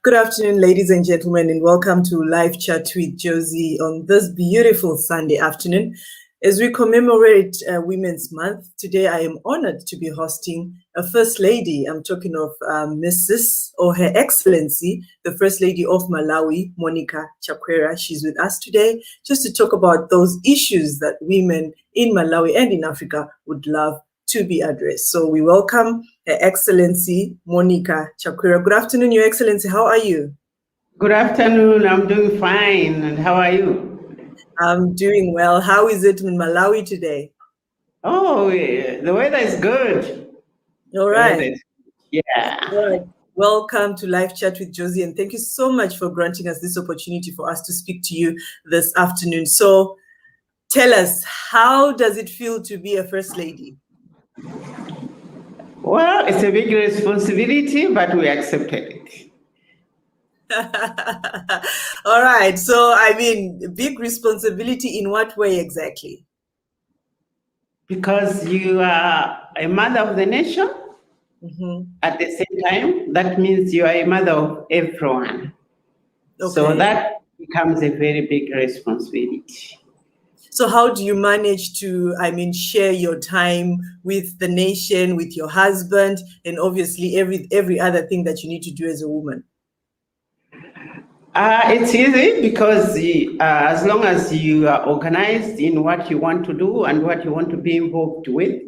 Good afternoon, ladies and gentlemen, and welcome to Live Chat with Josie on this beautiful Sunday afternoon. As we commemorate Women's Month, today I am honored to be hosting a First Lady. I'm talking of Mrs. or Her Excellency, the First Lady of Malawi, Monica Chakwera. She's with us today just to talk about those issues that women in Malawi and in Africa would love to be addressed. So we welcome Her Excellency Monica Chakwera. Good afternoon, Your Excellency. How are you? Good afternoon. I'm doing fine. And how are you? I'm doing well. How is it in Malawi today? Oh, yeah. The weather is good. All right. Yeah. All right. Welcome to Live Chat with Josie, and thank you so much for granting us this opportunity for us to speak to you this afternoon. So tell us, how does it feel to be a First Lady? Well, it's a big responsibility, but we accepted it. All right. So, I mean, big responsibility in what way exactly? Because you are a mother of the nation. At the same time, that means you are a mother of everyone. Okay. So that becomes a very big responsibility. So how do you manage to, share your time with the nation, with your husband, and obviously every other thing that you need to do as a woman? It's easy because as long as you are organized in what you want to do and what you want to be involved with,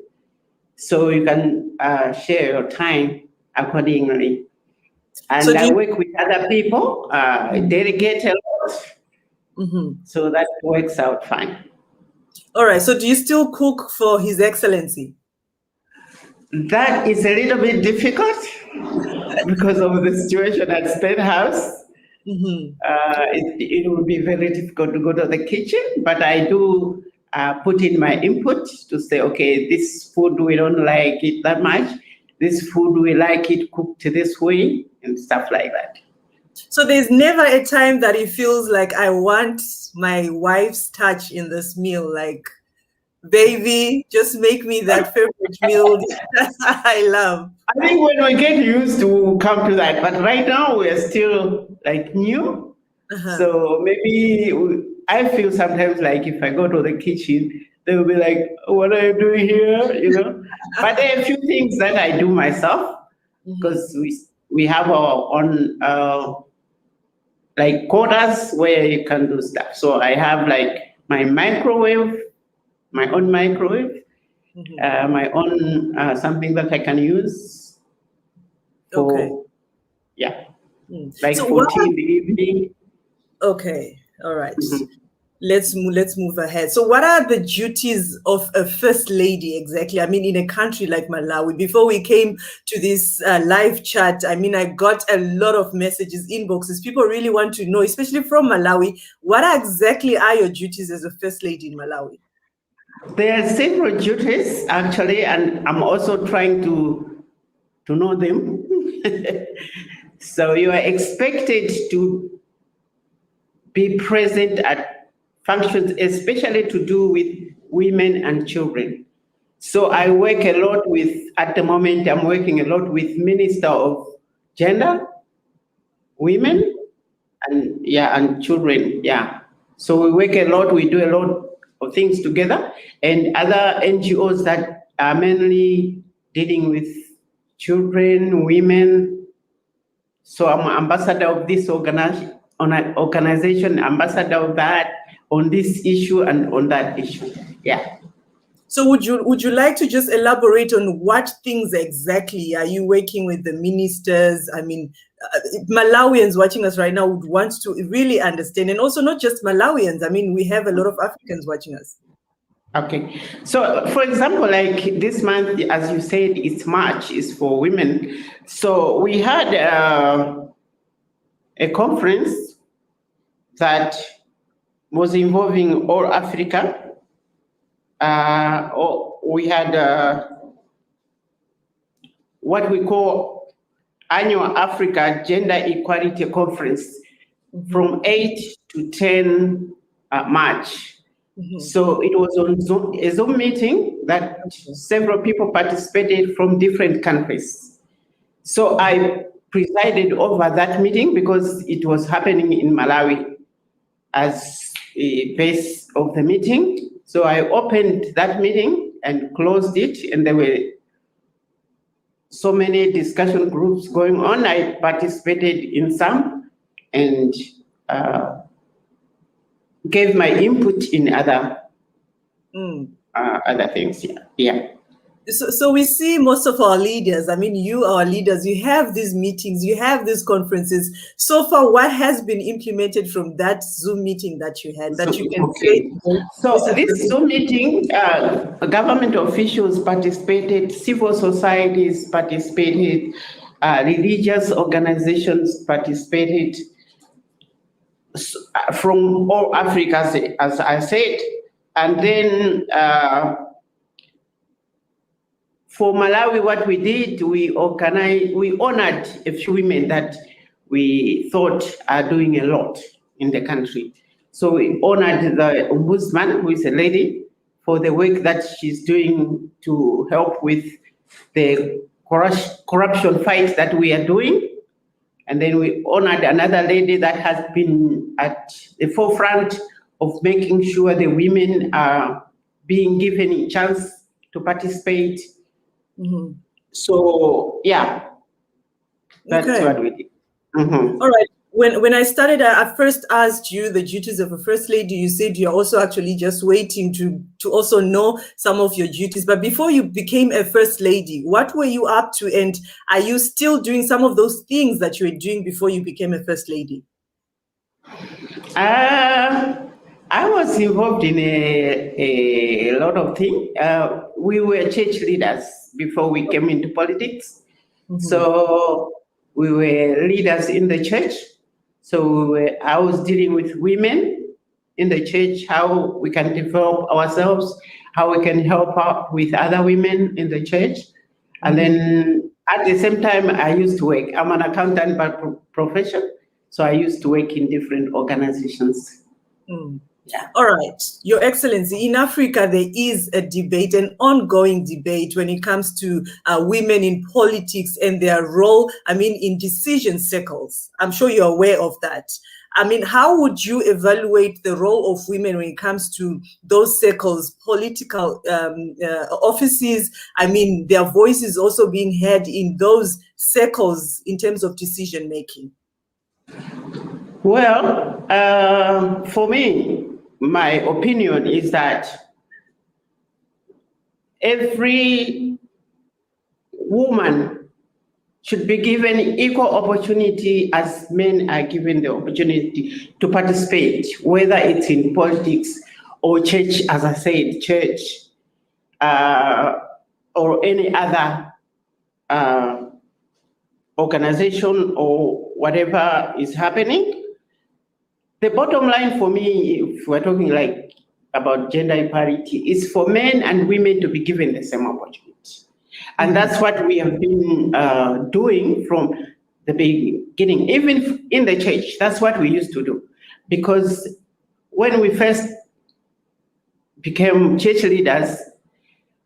so you can share your time accordingly. And so I work with other people, delegate a lot, so that works out fine. All right, so do you still cook for His Excellency? That is a little bit difficult because of the situation at State House. It would be very difficult to go to the kitchen, but I do put in my input to say, okay, this food we don't like it that much. This food we like it cooked this way and stuff like that. So there's never a time that it feels like I want my wife's touch in this meal, like, baby, just make me that favorite meal I love. I think when we get used to come to that, but right now we're still like new. So maybe I feel sometimes like if I go to the kitchen, they'll be like, what are you doing here? You know, but there are a few things that I do myself because we have our own like quarters where you can do stuff. So I have like my microwave, my own microwave, my own something that I can use for, like so 14 in the evening. Okay, all right. Let's move ahead. So what are the duties of a First Lady exactly? I mean, in a country like Malawi, before we came to this live chat, I mean, I got a lot of messages, inboxes. People really want to know, especially from Malawi, what exactly are your duties as a First Lady in Malawi? There are several duties, actually, and I'm also trying to know them. So you are expected to be present at functions, especially to do with women and children. So I work a lot with, at the moment, I'm working a lot with Minister of Gender, Women, and Children, So we work a lot, we do a lot of things together, and other NGOs that are mainly dealing with children, women. So I'm ambassador of this organization, ambassador of that, on this issue and on that issue. So would you like to just elaborate on what things exactly are you working with the ministers? I mean, Malawians watching us right now would want to really understand, and also not just Malawians. I mean, we have a lot of Africans watching us. Okay. So, for example, like this month, as you said, it's March, is for women. So we had a conference that was involving all Africa. We had what we call Annual Africa Gender Equality Conference from 8 to 10 March. So it was on a Zoom meeting that several people participated from different countries. So I presided over that meeting because it was happening in Malawi as a base of the meeting. So I opened that meeting and closed it, and there were so many discussion groups going on. I participated in some and gave my input in other things. Yeah. So we see most of our leaders, I mean, our leaders, you have these meetings, you have these conferences. So far, what has been implemented from that Zoom meeting that you had that you can say? So this Zoom meeting, government officials participated, civil societies participated, religious organizations participated from all Africa, as I said. And then for Malawi, what we did, we honored a few women that we thought are doing a lot in the country. So we honored the ombudsman, who is a lady, for the work that she's doing to help with the corruption fight that we are doing. And then we honored another lady that has been at the forefront of making sure the women are being given a chance to participate. So, yeah, that's what we did. All right. When I started, I first asked you the duties of a first lady. You said you're also actually just waiting to also know some of your duties. But before you became a first lady, what were you up to? And are you still doing some of those things that you were doing before you became a first lady? I was involved in a lot of things. We were church leaders before we came into politics. So we were leaders in the church. So I was dealing with women in the church, how we can develop ourselves, how we can help out with other women in the church. And then at the same time, I used to work. I'm an accountant by profession. So I used to work in different organizations. Yeah. All right. Your Excellency, in Africa, there is a debate, an ongoing debate when it comes to women in politics and their role, I mean, in decision circles. I'm sure you're aware of that. I mean, how would you evaluate the role of women when it comes to those circles, political offices? I mean, their voices also being heard in those circles in terms of decision making. Well, for me, my opinion is that every woman should be given equal opportunity as men are given the opportunity to participate, whether it's in politics or church, as I said, church, or any other organization or whatever is happening. The bottom line for me, if we're talking like about gender equality, is for men and women to be given the same opportunity. And that's what we have been doing from the beginning, even in the church. That's what we used to do. Because when we first became church leaders,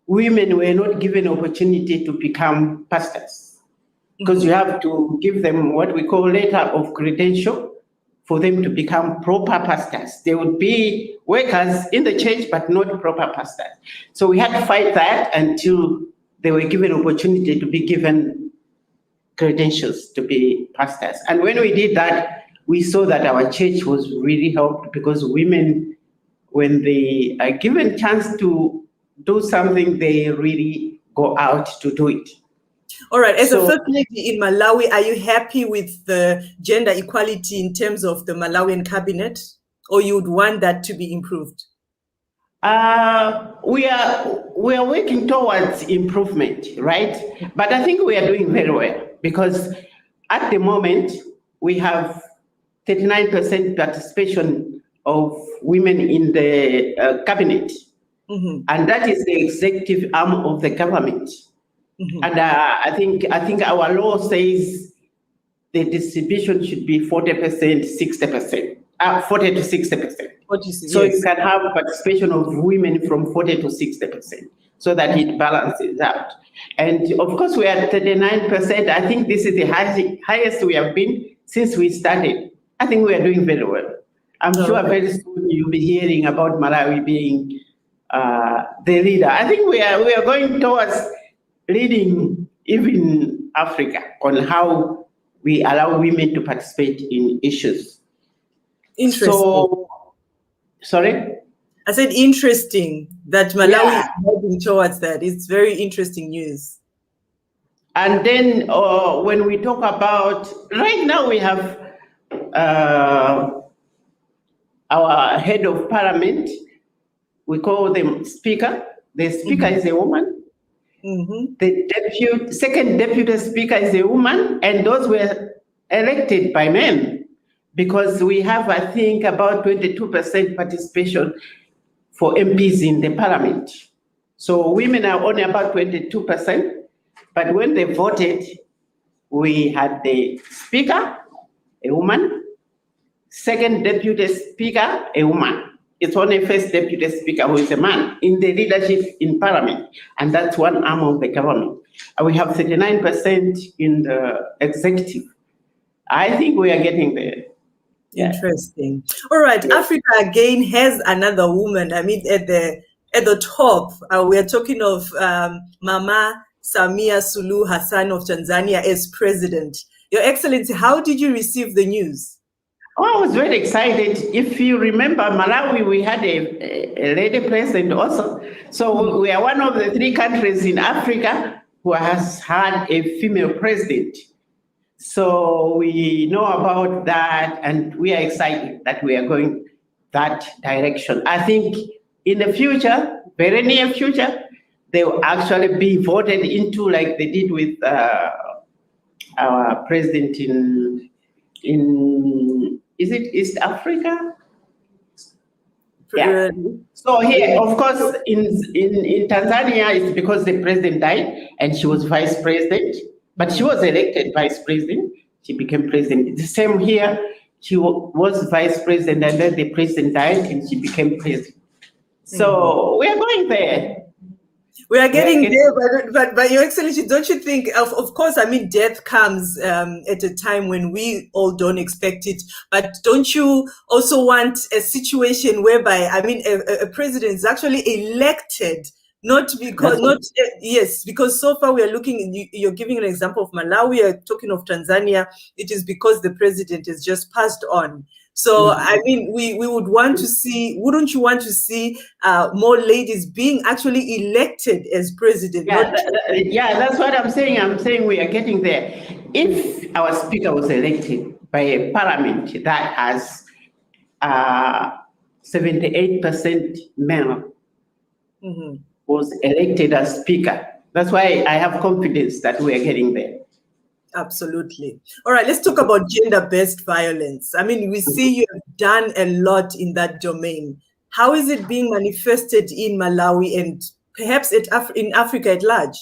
women were not given opportunity to become pastors. Because you have to give them what we call letter of credential for them to become proper pastors. They would be workers in the church, but not proper pastors. So we had to fight that until they were given opportunity to be given credentials to be pastors. And when we did that, we saw that our church was really helped, because women, when they are given chance to do something, they really go out to do it. All right. As a first lady in Malawi, are you happy with the gender equality in terms of the Malawian cabinet, or you would want that to be improved? We are working towards improvement, right? But I think we are doing very well, because at the moment we have 39% participation of women in the cabinet, and that is the executive arm of the government. And I think our law says the distribution should be 40%, 60%, 40 to 60%. So you can have participation of women from 40 to 60%, so that it balances out. And of course, we are at 39%. I think this is the highest we have been since we started. I think we are doing very well. I'm sure very soon you'll be hearing about Malawi being the leader. I think we are going towards leading even Africa on how we allow women to participate in issues. Interesting. So, sorry? I said interesting that Malawi is moving towards that. It's very interesting news. And then when we talk about, right now we have our head of parliament, we call them speaker. The speaker is a woman. The second deputy speaker is a woman, and those were elected by men, because we have, I think, about 22% participation for MPs in the parliament. So women are only about 22%, but when they voted, we had the speaker, a woman, second deputy speaker, a woman. It's only first deputy speaker who is a man in the leadership in parliament, and that's one arm of the government. And we have 39% in the executive. I think we are getting there. Interesting. All right, Africa again has another woman. I mean, at the top, we are talking of Mama Samia Suluhu Hassan of Tanzania as president. Your Excellency, how did you receive the news? Oh, I was very excited. If you remember, Malawi, we had a lady president also. So we are one of the 3 countries in Africa who has had a female president. So we know about that, and we are excited that we are going that direction. I think in the future, very near future, they will actually be voted into like they did with our president in is it East Africa? Yeah. So here, of course, in Tanzania, it's because the president died and she was vice president, but she was elected vice president. She became president. It's the same here. She was vice president, and then the president died and she became president. So we are going there. We are getting there, but Your Excellency, don't you think, of course, I mean, death comes at a time when we all don't expect it, but don't you also want a situation whereby, I mean, a president is actually elected, not because, because so far we are looking, you're giving an example of Malawi, you're talking of Tanzania, it is because the president has just passed on. So, I mean, we would want to see, wouldn't you want to see more ladies being actually elected as president? Yeah, that's what I'm saying. I'm saying we are getting there. If our speaker was elected by a parliament that has 78% male, was elected as speaker, that's why I have confidence that we are getting there. Absolutely. All right, let's talk about gender-based violence. I mean, we see you have done a lot in that domain. How is it being manifested in Malawi and perhaps in Africa at large?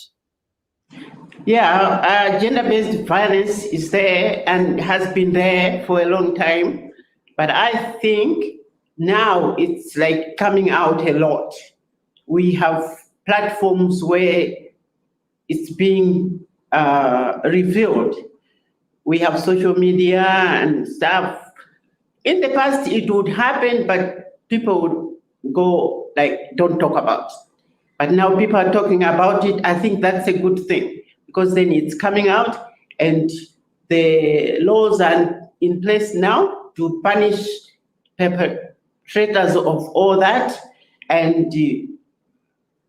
Yeah, gender-based violence is there and has been there for a long time. But I think now it's like coming out a lot. We have platforms where it's being revealed. We have social media and stuff. In the past, it would happen, but people would go like, don't talk about it. But now people are talking about it. I think that's a good thing, because then it's coming out and the laws are in place now to punish perpetrators of all that. And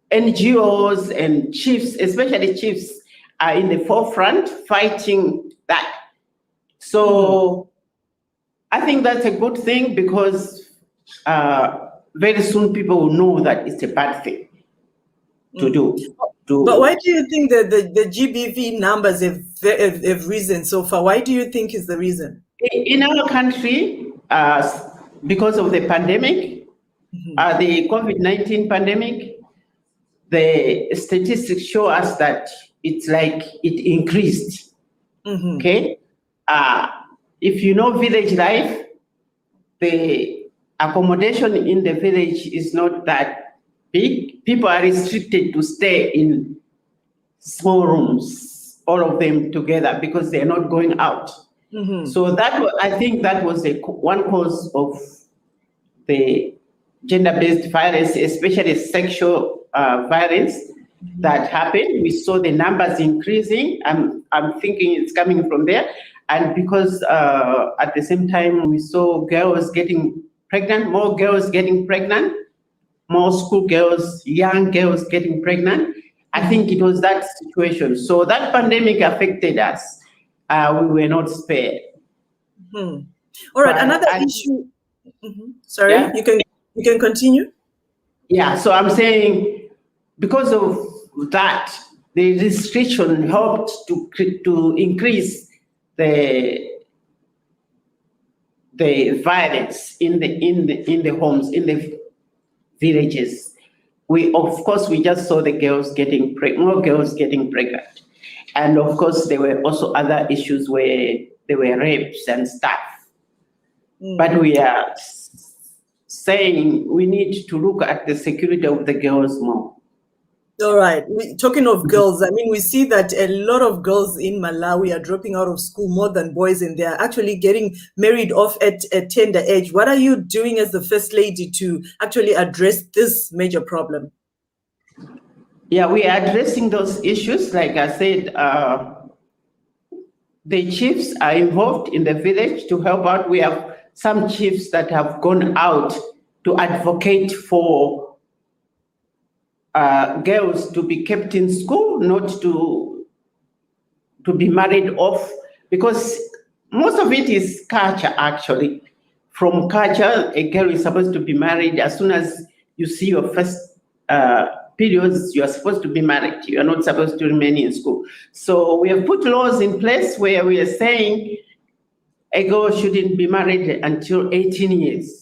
NGOs and chiefs, especially chiefs, are in the forefront fighting that. So I think that's a good thing, because very soon people will know that it's a bad thing to do. But why do you think that the GBV numbers have risen so far? Why do you think is the reason? In our country, because of the pandemic, the COVID-19 pandemic, the statistics show us that it's like it increased. Okay, if you know village life, the accommodation in the village is not that big. People are restricted to stay in small rooms, all of them together, because they're not going out. So I think that was one cause of the gender-based violence, especially sexual violence that happened. We saw the numbers increasing. I'm thinking it's coming from there. And because at the same time, we saw girls getting pregnant, more girls getting pregnant, more school girls, young girls getting pregnant. I think it was that situation. So that pandemic affected us. We were not spared. All right, another issue. Sorry, yeah? You can continue. Yeah, so I'm saying because of that, the restriction helped to increase the violence in the homes, in the villages. We just saw the girls getting more girls getting pregnant, and of course there were also other issues where there were rapes and stuff. But we are saying we need to look at the security of the girls more. All right. Talking of girls, I mean, we see that a lot of girls in Malawi are dropping out of school more than boys, and they're actually getting married off at a tender age. What are you doing as the First Lady to actually address this major problem? Yeah, we are addressing those issues. Like I said, the chiefs are involved in the village to help out. We have some chiefs that have gone out to advocate for girls to be kept in school, not to be married off, because most of it is culture, actually. From culture, a girl is supposed to be married as soon as you see your first periods. You are supposed to be married. You are not supposed to remain in school. So we have put laws in place where we are saying a girl shouldn't be married until 18 years.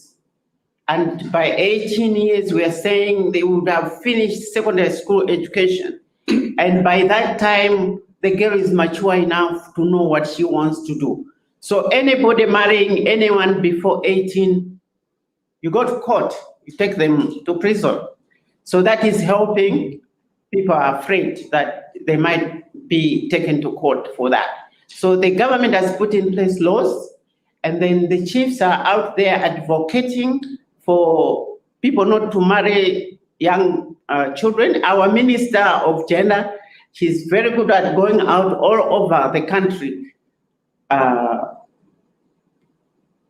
And by 18 years, we are saying they would have finished secondary school education. And by that time, the girl is mature enough to know what she wants to do. So anybody marrying anyone before 18, you go to court, you take them to prison. So that is helping. People are afraid that they might be taken to court for that. So the government has put in place laws, and then the chiefs are out there advocating for people not to marry young children. Our Minister of Gender, she's very good at going out all over the country,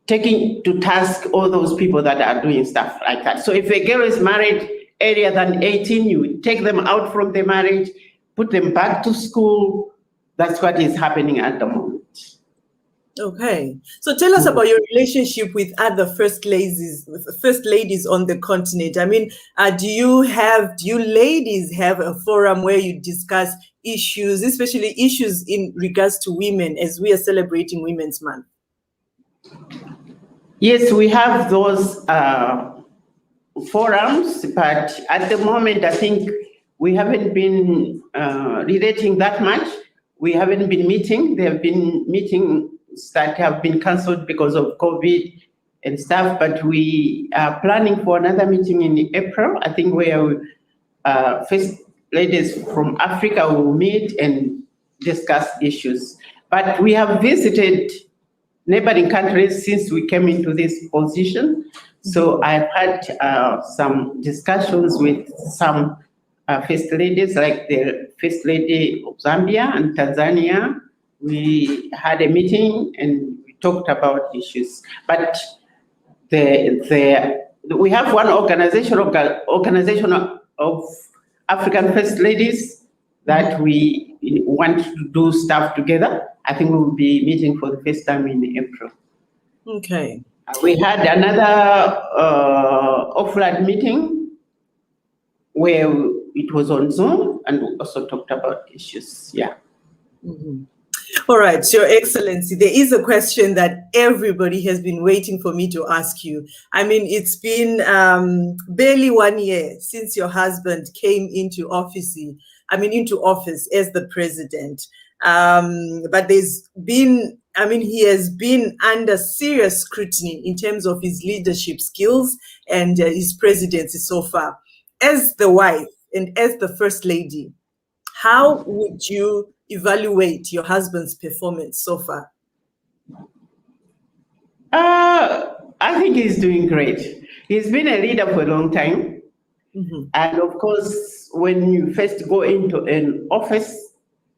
taking to task all those people that are doing stuff like that. So if a girl is married earlier than 18, you take them out from the marriage, put them back to school. That's what is happening at the moment. Okay, so tell us about your relationship with other first ladies on the continent. I mean, do you ladies have a forum where you discuss issues, especially issues in regards to women, as we are celebrating Women's Month? Yes, we have those forums, but at the moment, I think we haven't been relating that much. We haven't been meeting. There have been meetings that have been cancelled because of COVID and stuff, but we are planning for another meeting in April, I think, where first ladies from Africa will meet and discuss issues. But we have visited neighboring countries since we came into this position. So I've had some discussions with some first ladies, like the First Lady of Zambia and Tanzania. We had a meeting and we talked about issues. But we have one organization of African First Ladies that we want to do stuff together. I think we will be meeting for the first time in April. Okay. We had another offline meeting where it was on Zoom, and we also talked about issues. Yeah. All right, Your Excellency, there is a question that everybody has been waiting for me to ask you. I mean, it's been barely 1 year since your husband came into office as the president. But there's been, he has been under serious scrutiny in terms of his leadership skills and his presidency so far. As the wife and as the First Lady, How would you evaluate your husband's performance so far? I think he's doing great. He's been a leader for a long time. Mm-hmm. And of course, when you first go into an office,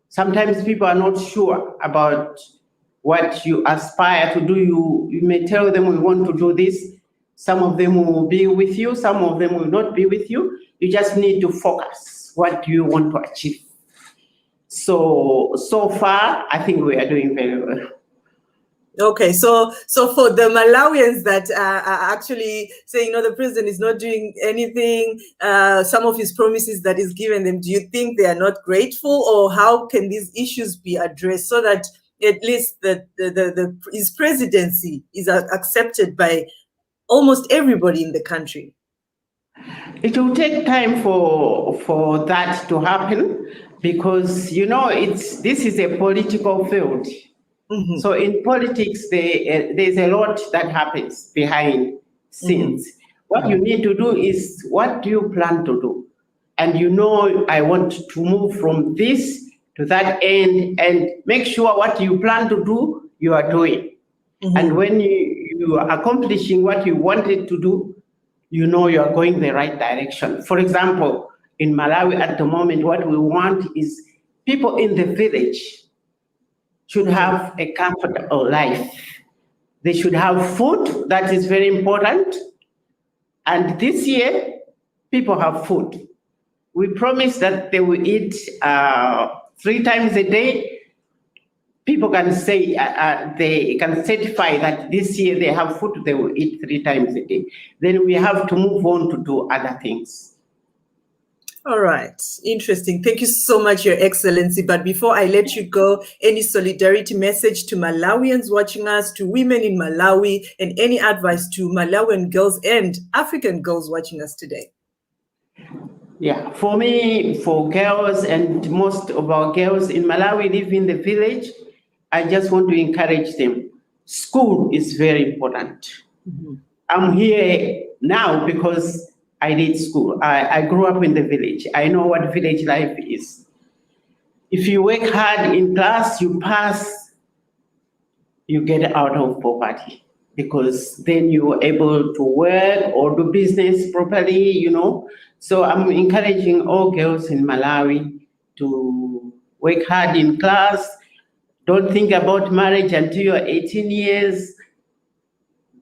sometimes people are not sure about what you aspire to do. You may tell them we want to do this. Some of them will be with you, some of them will not be with you. You just need to focus. What do you want to achieve? So far, I think we are doing very well. Okay, so for the Malawians that are actually saying, the president is not doing anything, some of his promises that he's given them, do you think they are not grateful, or how can these issues be addressed so that at least his presidency is accepted by almost everybody in the country? It will take time for that to happen because, this is a political field. Mm-hmm. So in politics, there's a lot that happens behind scenes. Mm-hmm. What you need to do is, what do you plan to do? And I want to move from this to that end, and make sure what you plan to do, you are doing. Mm-hmm. And when you are accomplishing what you wanted to do, you are going the right direction. For example, in Malawi at the moment, what we want is people in the village should have a comfortable life. They should have food, that is very important. And this year, people have food. We promise that they will eat 3 times a day. People can say, they can certify that this year they have food, they will eat 3 times a day. Then we have to move on to do other things. All right. Interesting. Thank you so much, Your Excellency. But before I let you go, any solidarity message to Malawians watching us, to women in Malawi, and any advice to Malawian girls and African girls watching us today? Yeah, for me, for girls, and most of our girls in Malawi live in the village, I just want to encourage them. School is very important. Mm-hmm. I'm here now because I did school. I grew up in the village. I know what village life is. If you work hard in class, you pass, you get out of poverty, because then you're able to work or do business properly, So I'm encouraging all girls in Malawi to work hard in class. Don't think about marriage until you're 18 years,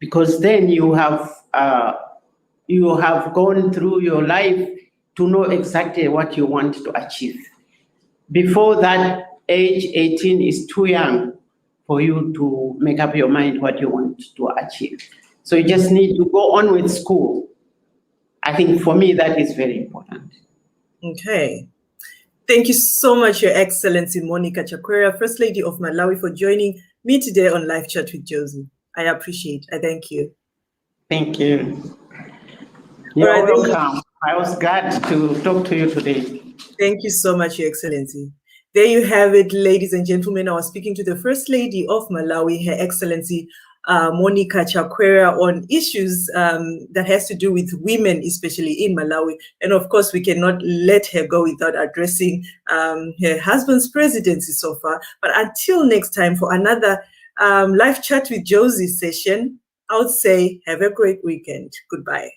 because then you have gone through your life to know exactly what you want to achieve. Before that age, 18 is too young for you to make up your mind what you want to achieve. So you just need to go on with school. I think for me, that is very important. Okay. Thank you so much, Your Excellency Monica Chakwera, First Lady of Malawi, for joining me today on Live Chat with Josie. I appreciate it. I thank you. Thank you. You're welcome. I was glad to talk to you today. Thank you so much, Your Excellency. There you have it, ladies and gentlemen. I was speaking to the First Lady of Malawi, Her Excellency Monica Chakwera, on issues that has to do with women, especially in Malawi. And of course, we cannot let her go without addressing her husband's presidency so far. But until next time, for another Live Chat with Josie session, I would say have a great weekend. Goodbye.